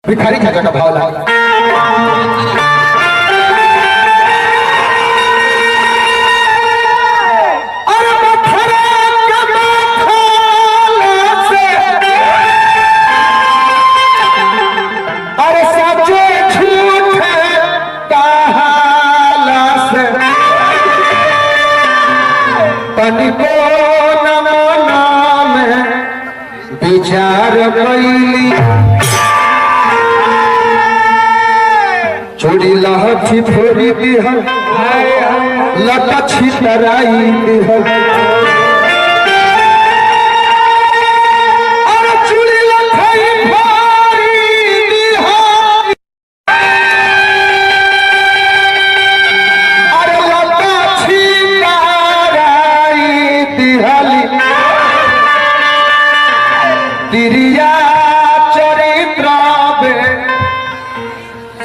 भिखारी खाजा का भाव लगा। विचार कैली छोड़ी लहठी फोड़ी दिहल लटा छितराई दिहल तिरिया चरित्र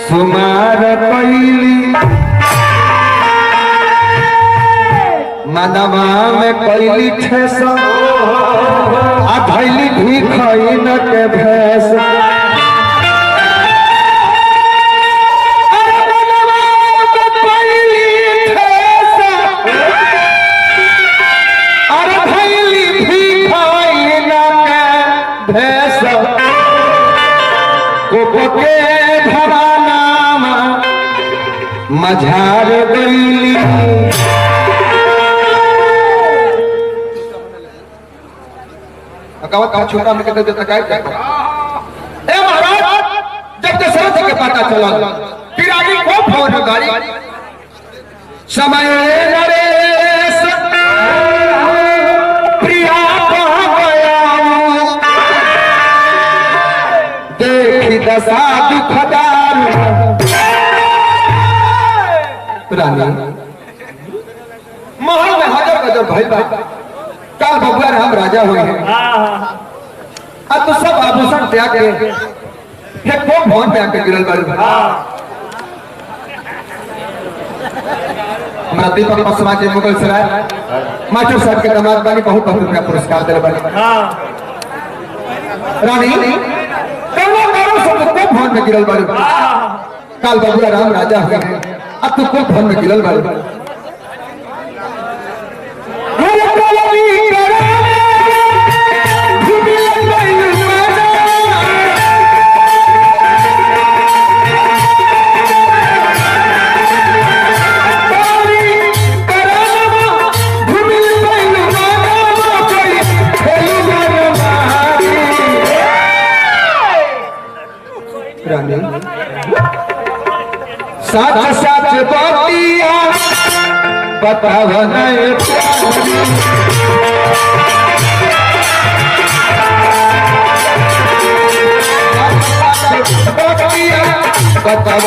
सुमार कैली मनवा में कैली ठेस आ धैली भी खैन के भैंस के धरानामा मझार गईली छोटा में कहते देता काय ए महाराज जब दशरथ के पता चला फिर आगे को फोन गाड़ी समय नरेश प्रिया दशा दुखदार रानी महल में हाजर गजर भाई काल भगवान हम राजा हुए हैं अब तो सब आभूषण त्याग के को भवन पे आके गिरल बाल हमारा दीपक पसमा के मुगल सराय मास्टर साहब के दामाद बानी बहुत बहुत रुपया पुरस्कार दिले बानी रानी भवन में गिरल बारू काल बबुआ राम राजा हुए अब तो कोई भवन में गिरल बारू सच सच बतिया बताव बताव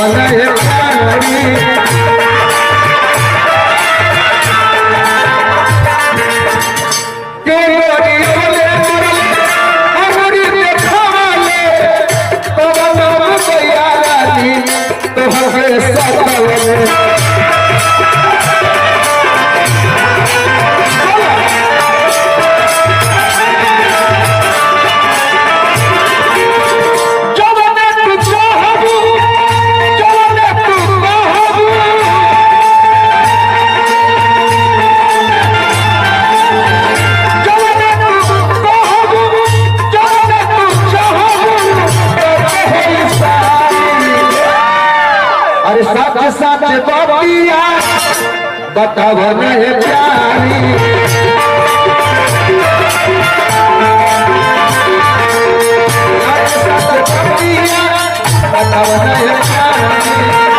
सच बतिया बताव नहीं प्यारी बताव नहीं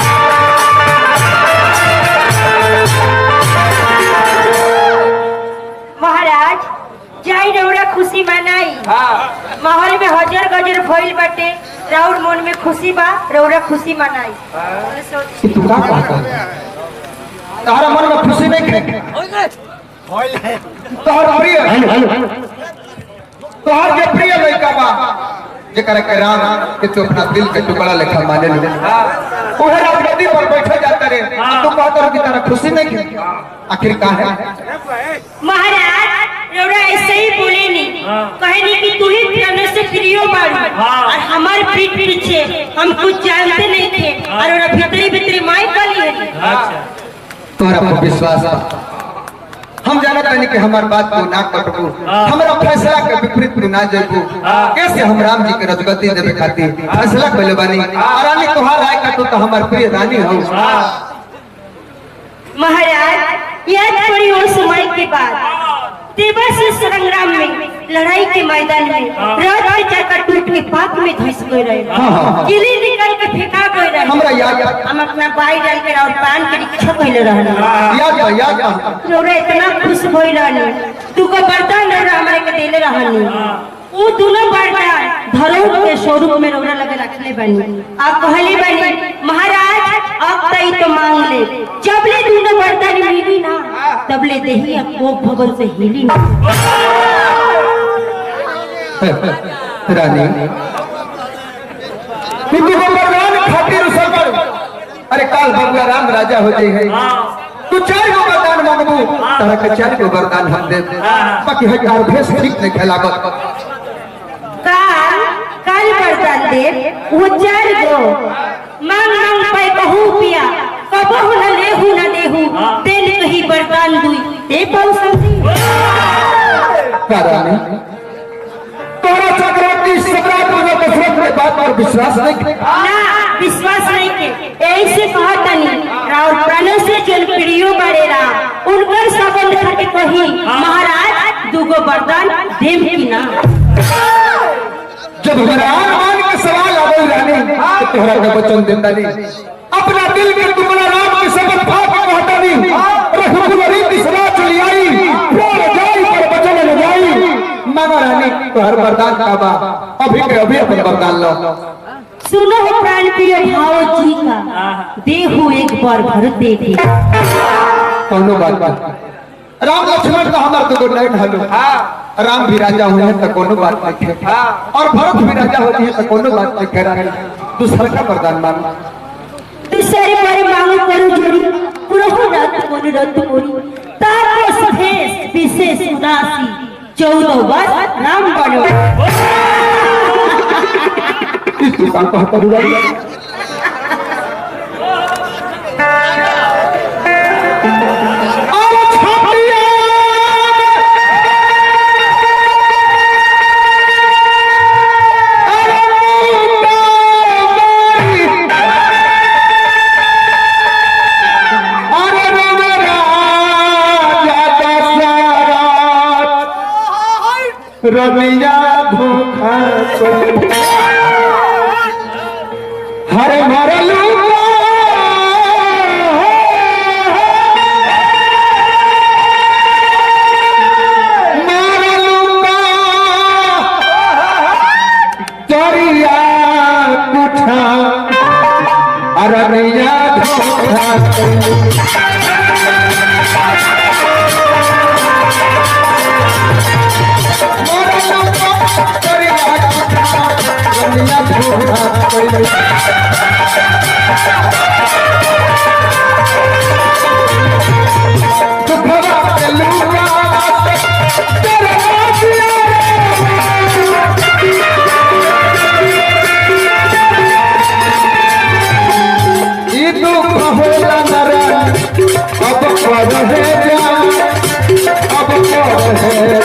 महाराज जाई रौरा खुशी मनाई महल में हजर गजर भइल बाटे राउर मन में खुशी बा रौरा खुशी मनाई तू का कहता तारा मन में खुशी नहीं है तोहर प्रिय तोहर के प्रिय लड़का बा जेकरा के राम के तू अपना दिल के टुकड़ा लेखा माने ले ओहे राजगद्दी पर बैठे जाता रे तू कहता कि तारा खुशी नहीं है आखिर का है महाराज रौरा ऐसे ही बोले नहीं, कहनी कि तू ही प्याने से प्रियो बारू और हमारे पीठ पीछे हम कुछ जानते नहीं थे और रौरा भीतरी भीतरी माई काली है। तोरा पर विश्वास हम जानत नहीं कि हमार बात को ना कटबू, हमारा फैसला के विपरीत में ना जइबू। कैसे हम राम जी के रजगति देवे खातिर फैसला कइले बानी। रानी तोहार राय का तो हमार प्रिय रानी हो। महाराज याद पड़ी वो समय के बाद दिवस संग्राम में लड़ाई के मैदान में रथ के चक्कर टूट के पाक में धंस गए रहे, किली निकल के फेंका गए रहे। हमरा याद हम अपना बाई डाल के और पान के रक्षा कइले रहनी। याद रौरा इतना खुश होई रहनी, तू को बर्तन रौरा हमरे के देले रहनी। वो दोनों बर्तन धरोहर के स्वरूप में रौरा लगे रखले बनी। आप कहले बनी महाराज अब तई तो मांग ले, जब ले दोनों बर्तन मिली ना तब ले देही को भवन से हिली ना। रानी तू को वरदान खातिर उसल अरे काल बबुआ राम राजा हो जाई है। तू 4 गो वरदान मांगबू तारा के 4 गो वरदान हम दे। बाकी है कार भेस ठीक नहीं खेलागत। काल वरदान दे वो 4 गो मांग पाए कहू पिया कबहू न लेहू तेल कही वरदान दुई दे पाऊ समझी। रानी तोरा चक्रवर्ती सम्राट राजा दशरथ के बात पर विश्वास नहीं ना विश्वास नहीं के ऐसे कहतनी राउर प्राणों से जन प्रियो बड़ेरा उनकर संबंध करके कही महाराज दुगो वरदान देव की ना। जब वरदान मान के सवाल आवे रानी तो तोहरा के वचन देता नहीं। अपना दिल के टुकड़ा राम के शब्द फाड़ के कहता नहीं। रघुकुल रीति सदा चली आई प्यार जाई पर वचन न जाई। मांगा रानी तोहर वरदान का बा अभी के अभी अपन वरदान लो। सुनो हो प्राण प्रिय भाव जी का देहु एक बार भर दे दे। कोनो बात राम लक्ष्मण का हमार तो नहीं ढालो। राम भी राजा हुए हैं तो कोनो बात नहीं है और भरत भी राजा होती है तो कोनो बात नहीं कह रहा है। दूसरा का वरदान मांग दूसरे पर मांग करो जोड़ी पुरहु रात कोन रत कोरी ताको सभेश विशेष उदासी 14 वर्ष राम बनो। इस दुकान को हटा दूंगा। रमिया धोखा हर मरलू चरिया कुठा रमिया धोखा करे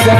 जा